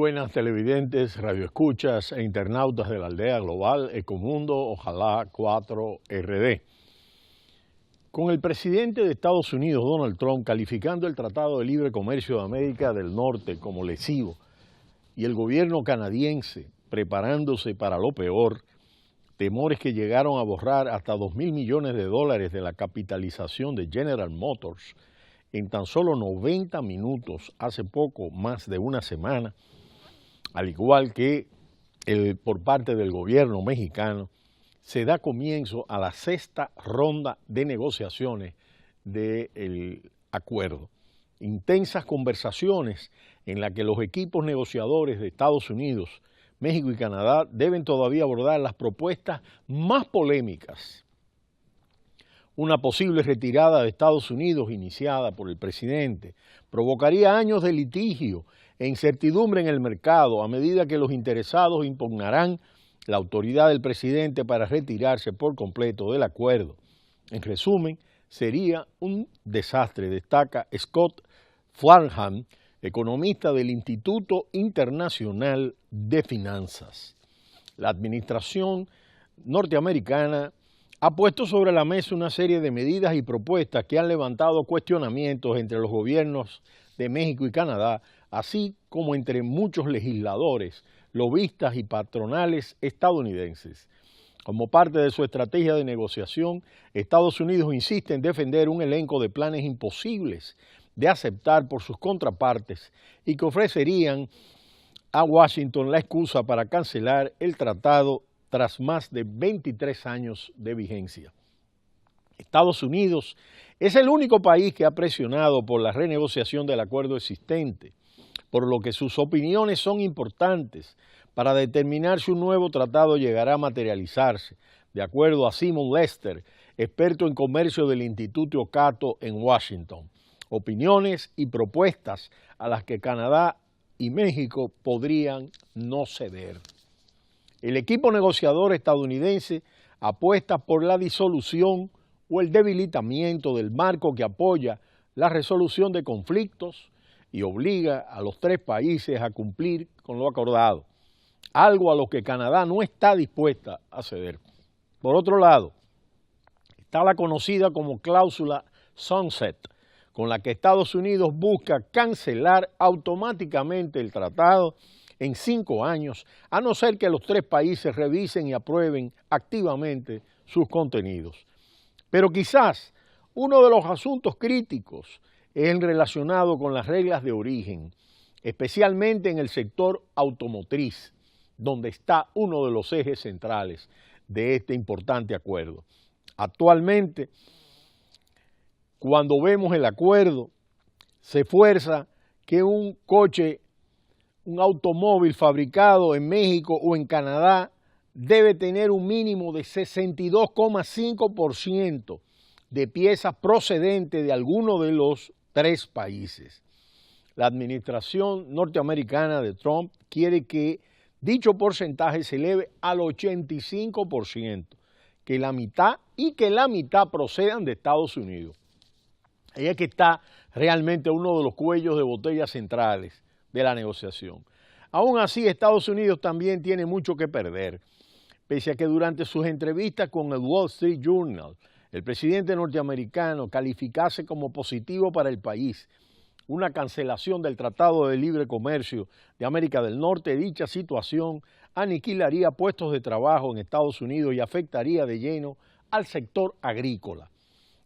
buenas televidentes, radioescuchas e internautas de la aldea global Ecomundo, ojalá 4RD. Con el presidente de Estados Unidos, Donald Trump, calificando el Tratado de Libre Comercio de América del Norte como lesivo y el gobierno canadiense preparándose para lo peor, temores que llegaron a borrar hasta $2.000 millones de la capitalización de General Motors en tan solo 90 minutos, hace poco más de una semana, al igual que por parte del gobierno mexicano, se da comienzo a la sexta ronda de negociaciones del acuerdo. Intensas conversaciones en las que los equipos negociadores de Estados Unidos, México y Canadá deben todavía abordar las propuestas más polémicas. Una posible retirada de Estados Unidos iniciada por el presidente provocaría años de litigio e incertidumbre en el mercado a medida que los interesados impugnarán la autoridad del presidente para retirarse por completo del acuerdo. En resumen, sería un desastre, destaca Scott Farnham, economista del Instituto Internacional de Finanzas. La administración norteamericana ha puesto sobre la mesa una serie de medidas y propuestas que han levantado cuestionamientos entre los gobiernos de México y Canadá, así como entre muchos legisladores, lobistas y patronales estadounidenses. Como parte de su estrategia de negociación, Estados Unidos insiste en defender un elenco de planes imposibles de aceptar por sus contrapartes y que ofrecerían a Washington la excusa para cancelar el tratado tras más de 23 años de vigencia. Estados Unidos es el único país que ha presionado por la renegociación del acuerdo existente, por lo que sus opiniones son importantes para determinar si un nuevo tratado llegará a materializarse, de acuerdo a Simon Lester, experto en comercio del Instituto Cato en Washington. Opiniones y propuestas a las que Canadá y México podrían no ceder. El equipo negociador estadounidense apuesta por la disolución o el debilitamiento del marco que apoya la resolución de conflictos y obliga a los tres países a cumplir con lo acordado, algo a lo que Canadá no está dispuesta a ceder. Por otro lado, está la conocida como cláusula Sunset, con la que Estados Unidos busca cancelar automáticamente el tratado en 5 años, a no ser que los tres países revisen y aprueben activamente sus contenidos. Pero quizás uno de los asuntos críticos es el relacionado con las reglas de origen, especialmente en el sector automotriz, donde está uno de los ejes centrales de este importante acuerdo. Actualmente, cuando vemos el acuerdo, se fuerza que un automóvil fabricado en México o en Canadá debe tener un mínimo de 62,5% de piezas procedentes de alguno de los tres países. La administración norteamericana de Trump quiere que dicho porcentaje se eleve al 85%, que la mitad procedan de Estados Unidos. Ahí es que está realmente uno de los cuellos de botella centrales de la negociación. Aún así, Estados Unidos también tiene mucho que perder, pese a que durante sus entrevistas con el Wall Street Journal, el presidente norteamericano calificase como positivo para el país una cancelación del Tratado de Libre Comercio de América del Norte. Dicha situación aniquilaría puestos de trabajo en Estados Unidos y afectaría de lleno al sector agrícola.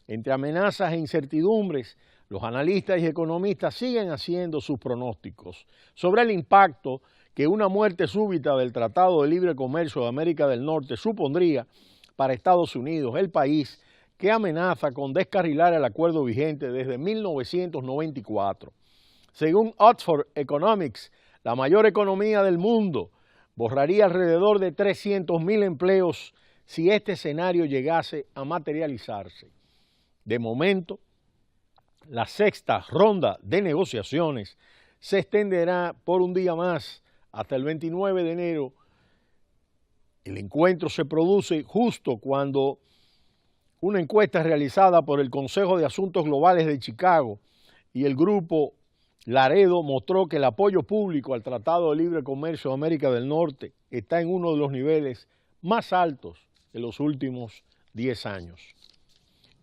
Entre amenazas e incertidumbres, los analistas y economistas siguen haciendo sus pronósticos sobre el impacto que una muerte súbita del Tratado de Libre Comercio de América del Norte supondría para Estados Unidos, el país que amenaza con descarrilar el acuerdo vigente desde 1994. Según Oxford Economics, la mayor economía del mundo borraría alrededor de 300.000 empleos si este escenario llegase a materializarse. De momento, la sexta ronda de negociaciones se extenderá por un día más hasta el 29 de enero. El encuentro se produce justo cuando una encuesta realizada por el Consejo de Asuntos Globales de Chicago y el grupo Laredo mostró que el apoyo público al Tratado de Libre Comercio de América del Norte está en uno de los niveles más altos de los últimos 10 años.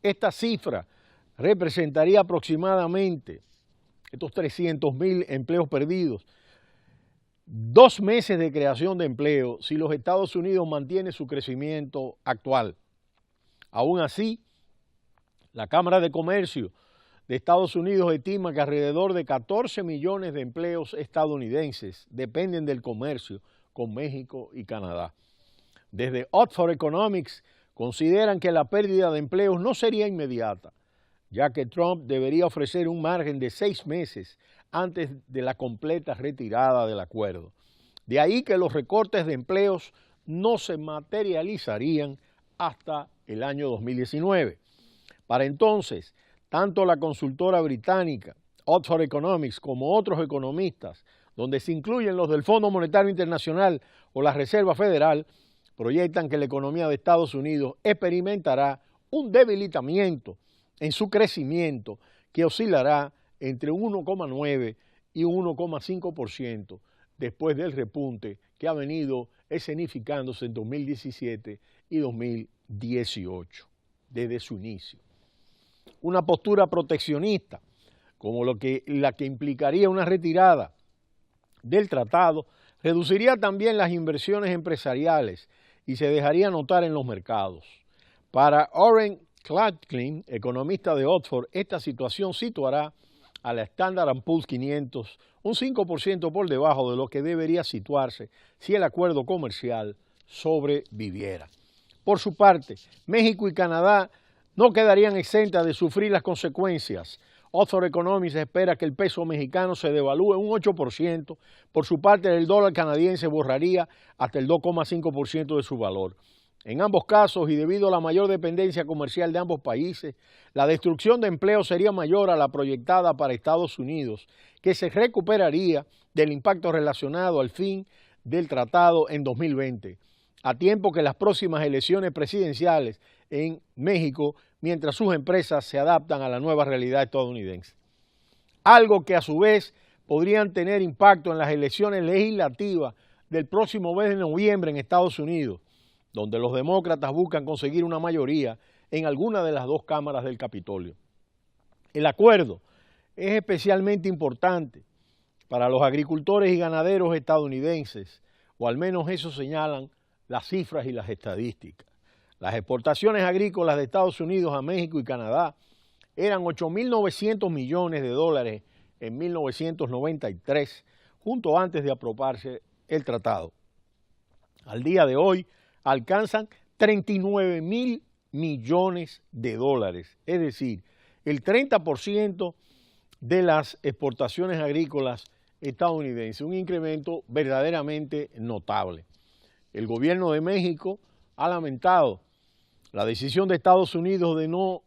Esta cifra representaría aproximadamente, estos 300.000 empleos perdidos, 2 meses de creación de empleo si los Estados Unidos mantienen su crecimiento actual. Aún así, la Cámara de Comercio de Estados Unidos estima que alrededor de 14 millones de empleos estadounidenses dependen del comercio con México y Canadá. Desde Oxford Economics consideran que la pérdida de empleos no sería inmediata, ya que Trump debería ofrecer un margen de 6 meses antes de la completa retirada del acuerdo. De ahí que los recortes de empleos no se materializarían hasta el año 2019. Para entonces, tanto la consultora británica Oxford Economics como otros economistas, donde se incluyen los del Fondo Monetario Internacional o la Reserva Federal, proyectan que la economía de Estados Unidos experimentará un debilitamiento en su crecimiento que oscilará entre 1,9 y 1,5% después del repunte que ha venido escenificándose en 2017 y 2018, desde su inicio. Una postura proteccionista, como la que implicaría una retirada del tratado, reduciría también las inversiones empresariales y se dejaría notar en los mercados. Para Oren Klatlin, economista de Oxford, esta situación situará a la Standard & Poor's 500 un 5% por debajo de lo que debería situarse si el acuerdo comercial sobreviviera. Por su parte, México y Canadá no quedarían exentas de sufrir las consecuencias. Oxford Economics espera que el peso mexicano se devalúe un 8%, por su parte el dólar canadiense borraría hasta el 2,5% de su valor. En ambos casos, y debido a la mayor dependencia comercial de ambos países, la destrucción de empleo sería mayor a la proyectada para Estados Unidos, que se recuperaría del impacto relacionado al fin del tratado en 2020, a tiempo que las próximas elecciones presidenciales en México, mientras sus empresas se adaptan a la nueva realidad estadounidense. Algo que a su vez podrían tener impacto en las elecciones legislativas del próximo mes de noviembre en Estados Unidos, donde los demócratas buscan conseguir una mayoría en alguna de las dos cámaras del Capitolio. El acuerdo es especialmente importante para los agricultores y ganaderos estadounidenses, o al menos eso señalan las cifras y las estadísticas. Las exportaciones agrícolas de Estados Unidos a México y Canadá eran 8.900 millones de dólares en 1993, justo antes de aprobarse el tratado. Al día de hoy alcanzan 39.000 millones de dólares, es decir, el 30% de las exportaciones agrícolas estadounidenses, un incremento verdaderamente notable. El gobierno de México ha lamentado la decisión de Estados Unidos de no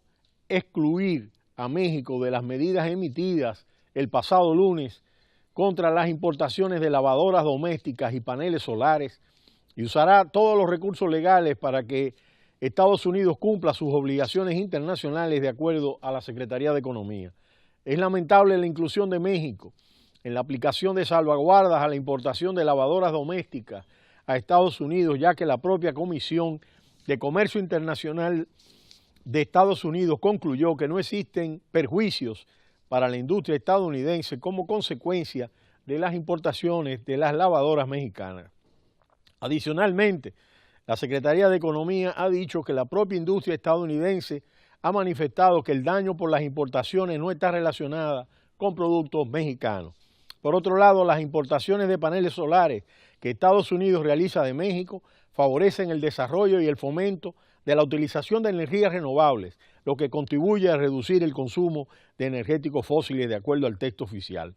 excluir a México de las medidas emitidas el pasado lunes contra las importaciones de lavadoras domésticas y paneles solares, y usará todos los recursos legales para que Estados Unidos cumpla sus obligaciones internacionales de acuerdo a la Secretaría de Economía. Es lamentable la inclusión de México en la aplicación de salvaguardas a la importación de lavadoras domésticas a Estados Unidos, ya que la propia Comisión de Comercio Internacional de Estados Unidos concluyó que no existen perjuicios para la industria estadounidense como consecuencia de las importaciones de las lavadoras mexicanas. Adicionalmente, la Secretaría de Economía ha dicho que la propia industria estadounidense ha manifestado que el daño por las importaciones no está relacionada con productos mexicanos. Por otro lado, las importaciones de paneles solares que Estados Unidos realiza de México favorecen el desarrollo y el fomento de la utilización de energías renovables, lo que contribuye a reducir el consumo de energéticos fósiles de acuerdo al texto oficial.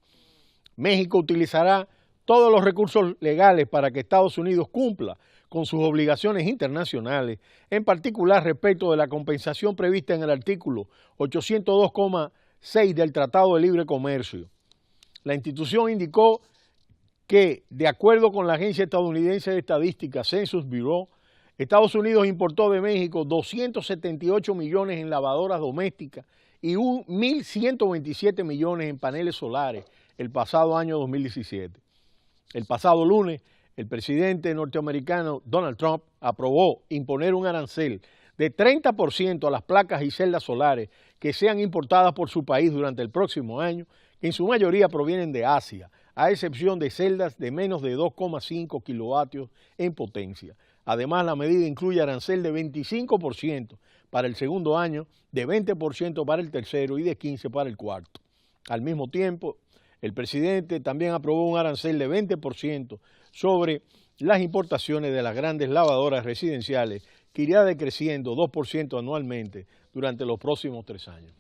México utilizará todos los recursos legales para que Estados Unidos cumpla con sus obligaciones internacionales, en particular respecto de la compensación prevista en el artículo 802,6 del Tratado de Libre Comercio. La institución indicó que, de acuerdo con la agencia estadounidense de estadística Census Bureau, Estados Unidos importó de México 278 millones en lavadoras domésticas y 1.127 millones en paneles solares el pasado año 2017. El pasado lunes, el presidente norteamericano Donald Trump aprobó imponer un arancel de 30% a las placas y celdas solares que sean importadas por su país durante el próximo año, que en su mayoría provienen de Asia, a excepción de celdas de menos de 2,5 kilovatios en potencia. Además, la medida incluye arancel de 25% para el segundo año, de 20% para el tercero y de 15% para el cuarto. Al mismo tiempo, el presidente también aprobó un arancel de 20% sobre las importaciones de las grandes lavadoras residenciales, que irá decreciendo 2% anualmente durante los próximos 3 años.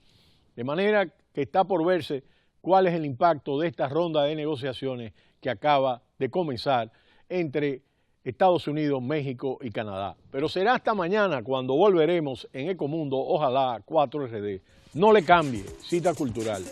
De manera que está por verse cuál es el impacto de esta ronda de negociaciones que acaba de comenzar entre Estados Unidos, México y Canadá. Pero será hasta mañana cuando volveremos en Ecomundo, ojalá 4RD. No le cambie, cita cultural.